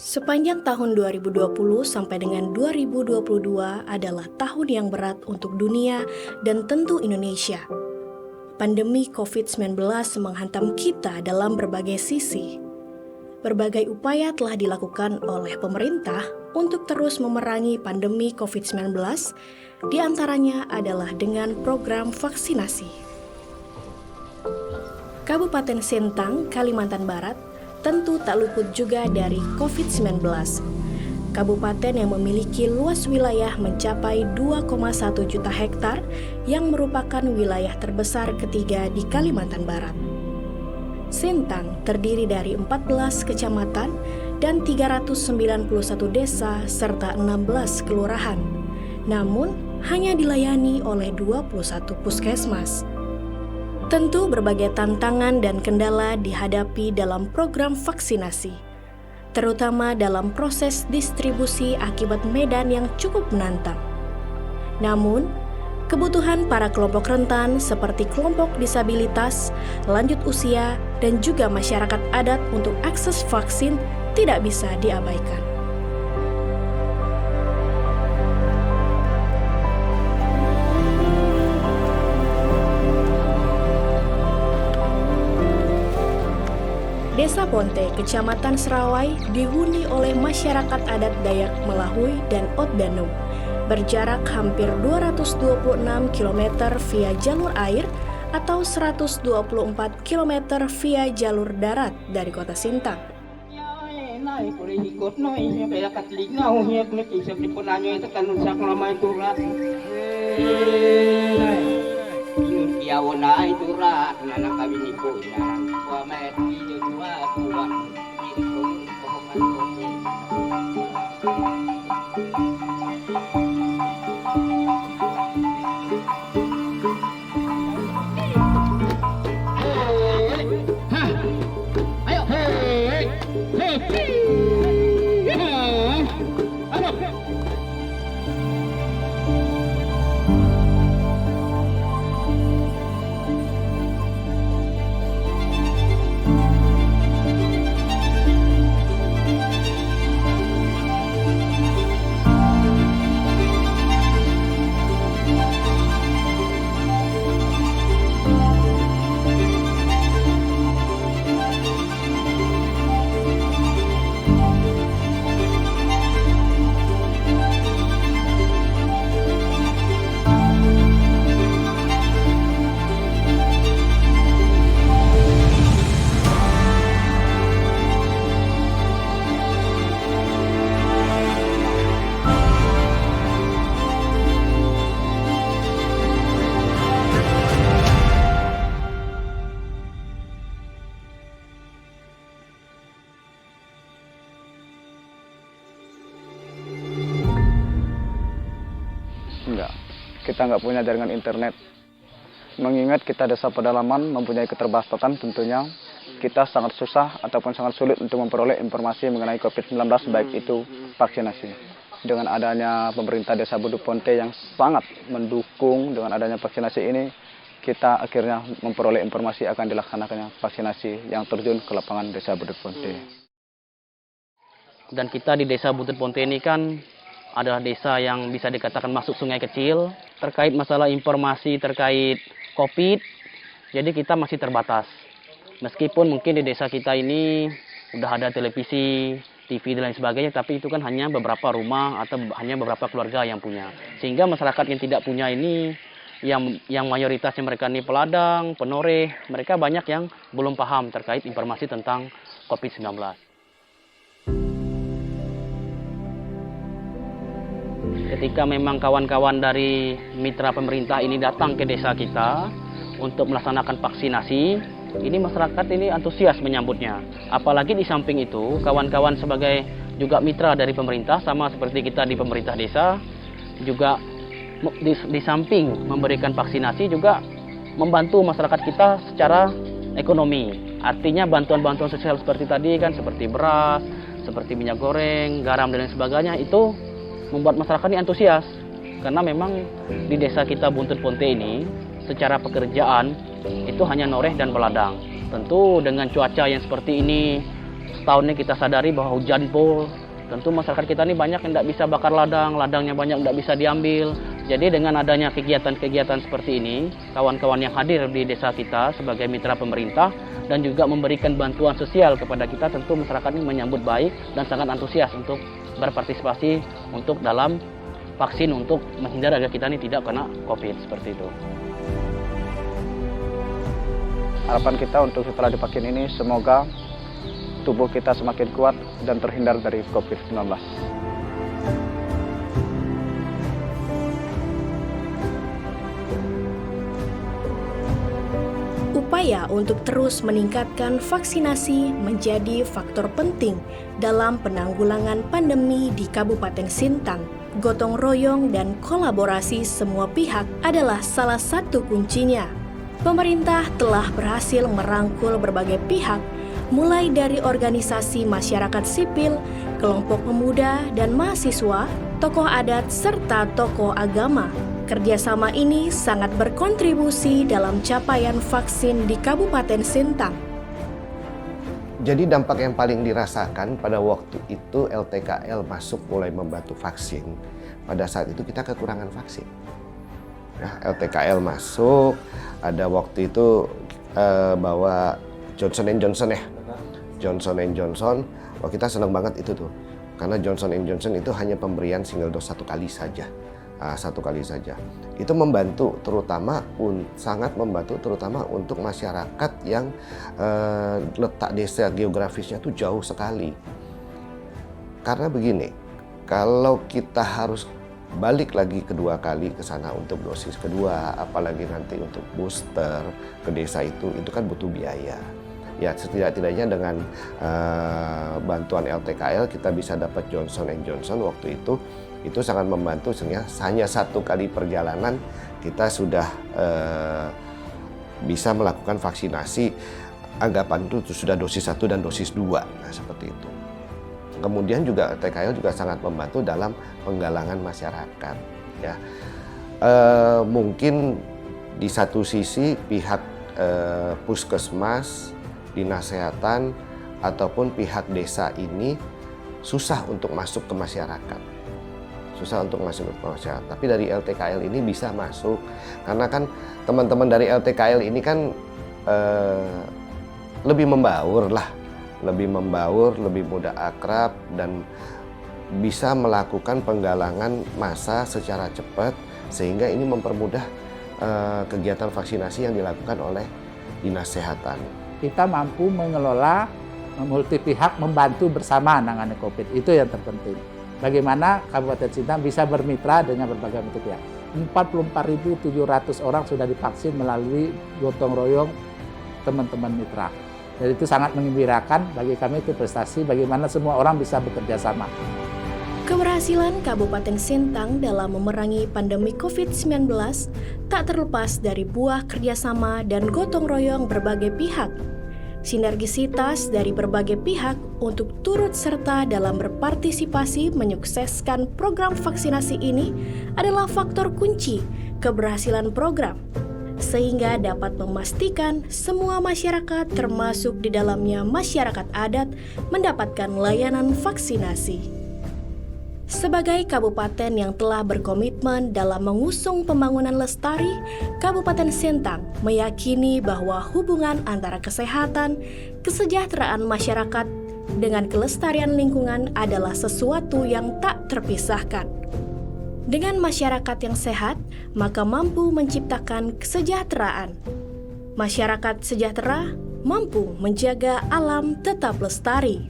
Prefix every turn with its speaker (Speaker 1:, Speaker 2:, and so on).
Speaker 1: Sepanjang tahun 2020 sampai dengan 2022 adalah tahun yang berat untuk dunia dan tentu Indonesia. Pandemi COVID-19 menghantam kita dalam berbagai sisi. Berbagai upaya telah dilakukan oleh pemerintah untuk terus memerangi pandemi COVID-19, di antaranya adalah dengan program vaksinasi. Kabupaten Sintang, Kalimantan Barat, tentu tak luput juga dari COVID-19. Kabupaten yang memiliki luas wilayah mencapai 2,1 juta hektar yang merupakan wilayah terbesar ketiga di Kalimantan Barat. Sintang terdiri dari 14 kecamatan dan 391 desa serta 16 kelurahan. Namun, hanya dilayani oleh 21 puskesmas. Tentu berbagai tantangan dan kendala dihadapi dalam program vaksinasi, terutama dalam proses distribusi akibat medan yang cukup menantang. Namun, kebutuhan para kelompok rentan seperti kelompok disabilitas, lanjut usia, dan juga masyarakat adat untuk akses vaksin tidak bisa diabaikan. Desa Ponte, Kecamatan Serawai, dihuni oleh masyarakat adat Dayak Melahui dan Oddanum. Berjarak hampir 226 km via jalur air atau 124 km via jalur darat dari kota Sintang.
Speaker 2: Enggak, kita nggak punya jaringan internet. Mengingat kita desa pedalaman mempunyai keterbatasan, tentunya kita sangat susah ataupun sangat sulit untuk memperoleh informasi mengenai COVID-19, baik itu vaksinasi. Dengan adanya pemerintah desa Buduk Ponte yang sangat mendukung dengan adanya vaksinasi ini, kita akhirnya memperoleh informasi akan dilaksanakannya vaksinasi yang terjun ke lapangan desa Buduk Ponte.
Speaker 3: Dan kita di desa Butut Ponte ini kan adalah desa yang bisa dikatakan masuk sungai kecil. Terkait masalah informasi terkait COVID, jadi kita masih terbatas. Meskipun mungkin di desa kita ini udah ada televisi, TV dan lain sebagainya, tapi itu kan hanya beberapa rumah atau hanya beberapa keluarga yang punya. Sehingga masyarakat yang tidak punya ini, yang mayoritasnya mereka ini peladang, penoreh, mereka banyak yang belum paham terkait informasi tentang COVID-19. Ketika memang kawan-kawan dari mitra pemerintah ini datang ke desa kita untuk melaksanakan vaksinasi, ini masyarakat ini antusias menyambutnya. Apalagi di samping itu, kawan-kawan sebagai juga mitra dari pemerintah, sama seperti kita di pemerintah desa, juga di samping memberikan vaksinasi juga membantu masyarakat kita secara ekonomi. Artinya bantuan-bantuan sosial seperti tadi kan, seperti beras, seperti minyak goreng, garam dan lain sebagainya, itu membuat masyarakat ini antusias. Karena memang di desa kita Buntut Ponte ini secara pekerjaan itu hanya noreh dan beladang. Tentu dengan cuaca yang seperti ini, setahun ini kita sadari bahwa hujan pol, tentu masyarakat kita ini banyak yang tidak bisa bakar ladang, ladangnya banyak tidak bisa diambil. Jadi dengan adanya kegiatan-kegiatan seperti ini, kawan-kawan yang hadir di desa kita sebagai mitra pemerintah dan juga memberikan bantuan sosial kepada kita, tentu masyarakat ini menyambut baik dan sangat antusias untuk berpartisipasi untuk dalam vaksin untuk menghindar agar kita ini tidak kena COVID seperti itu.
Speaker 2: Harapan kita untuk setelah divaksin ini semoga tubuh kita semakin kuat dan terhindar dari COVID-19.
Speaker 1: Upaya untuk terus meningkatkan vaksinasi menjadi faktor penting dalam penanggulangan pandemi di Kabupaten Sintang. Gotong royong dan kolaborasi semua pihak adalah salah satu kuncinya. Pemerintah telah berhasil merangkul berbagai pihak, mulai dari organisasi masyarakat sipil, kelompok pemuda dan mahasiswa, tokoh adat, serta tokoh agama. Kerjasama ini sangat berkontribusi dalam capaian vaksin di Kabupaten Sintang.
Speaker 4: Jadi dampak yang paling dirasakan pada waktu itu LTKL masuk mulai membantu vaksin. Pada saat itu kita kekurangan vaksin. Nah, LTKL masuk, ada waktu itu bawa Johnson & Johnson ya. Johnson & Johnson, wah kita senang banget itu tuh. Karena Johnson & Johnson itu hanya pemberian single dose satu kali saja. Itu membantu terutama, sangat membantu terutama untuk masyarakat yang letak desa geografisnya tuh jauh sekali. Karena begini, kalau kita harus balik lagi kedua kali ke sana untuk dosis kedua, apalagi nanti untuk booster ke desa itu kan butuh biaya. Ya setidak-tidaknya dengan bantuan LTKL kita bisa dapat Johnson & Johnson waktu itu sangat membantu, sehingga hanya satu kali perjalanan kita sudah bisa melakukan vaksinasi, anggapan itu sudah dosis 1 dan dosis 2, nah seperti itu. Kemudian juga TKL juga sangat membantu dalam penggalangan masyarakat. Ya, mungkin di satu sisi pihak puskesmas, dinas kesehatan ataupun pihak desa ini susah untuk masuk ke masyarakat. Tapi dari LTKL ini bisa masuk, karena kan teman-teman dari LTKL ini kan lebih membaur, lebih mudah akrab dan bisa melakukan penggalangan massa secara cepat, sehingga ini mempermudah kegiatan vaksinasi yang dilakukan oleh dinas kesehatan.
Speaker 5: Kita mampu mengelola multi pihak, membantu bersama menangani COVID, itu yang terpenting. Bagaimana Kabupaten Sintang bisa bermitra dengan berbagai multi pihak. 44.700 orang sudah divaksin melalui gotong royong teman-teman mitra. Dan itu sangat menggembirakan, bagi kami itu prestasi bagaimana semua orang bisa bekerja sama.
Speaker 1: Keberhasilan Kabupaten Sintang dalam memerangi pandemi COVID-19 tak terlepas dari buah kerjasama dan gotong royong berbagai pihak. Sinergisitas dari berbagai pihak untuk turut serta dalam berpartisipasi menyukseskan program vaksinasi ini adalah faktor kunci keberhasilan program, sehingga dapat memastikan semua masyarakat termasuk di dalamnya masyarakat adat mendapatkan layanan vaksinasi. Sebagai kabupaten yang telah berkomitmen dalam mengusung pembangunan lestari, Kabupaten Sintang meyakini bahwa hubungan antara kesehatan, kesejahteraan masyarakat dengan kelestarian lingkungan adalah sesuatu yang tak terpisahkan. Dengan masyarakat yang sehat, maka mampu menciptakan kesejahteraan. Masyarakat sejahtera mampu menjaga alam tetap lestari.